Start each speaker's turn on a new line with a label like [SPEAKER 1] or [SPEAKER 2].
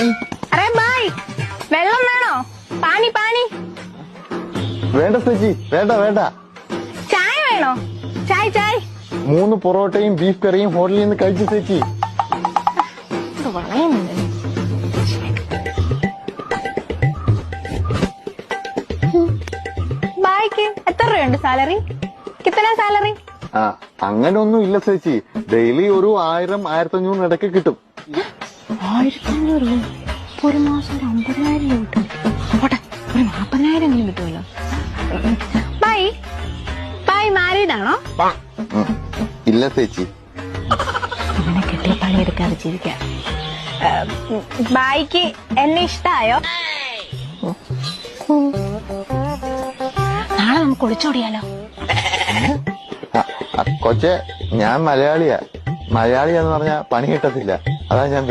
[SPEAKER 1] Array bye, വെള്ളം വേണോ? പാനി പാനി.
[SPEAKER 2] വേണ്ട ചേച്ചി, വേണ്ട വേണ്ട.
[SPEAKER 1] ചായ വേണോ? ചായ ചായ.
[SPEAKER 2] 3 പൊറോട്ടയും ബീഫ് കറിയും ഹോട്ടലിൽ നിന്ന് കഴിച്ചു ചേച്ചി.
[SPEAKER 1] ബായ്ക്ക് എത്ര രൂപയുണ്ട് സാലറി? കിത്തന സാലറി?
[SPEAKER 2] അങ്ങനൊന്നും ഇല്ല ചേച്ചി. ഡെയിലി ഒരു 1000-1500 ഇടയ്ക്ക് കിട്ടും.
[SPEAKER 1] 1500 ഒരു മാസം 50,000 രൂപ കിട്ടും. പോട്ടെ, ഒരു 40,000 കിട്ടുമല്ലോ. ബായ് ബായ് മാരീഡ് ആണോ?
[SPEAKER 2] ഇല്ല ചേച്ചി.
[SPEAKER 1] ഇവനെ കെട്ടിയ പണിയെടുക്കാതെ ജീവിക്കാം. ബായിക്ക് എന്നെ ഇഷ്ടായോ? നാളെ നമുക്ക് ഒളിച്ചോടിയാലോ?
[SPEAKER 2] കൊച്ചെ, ഞാൻ മലയാളിയാന്ന് പറഞ്ഞാ പണി കിട്ടത്തില്ല. അതാ ഞാൻ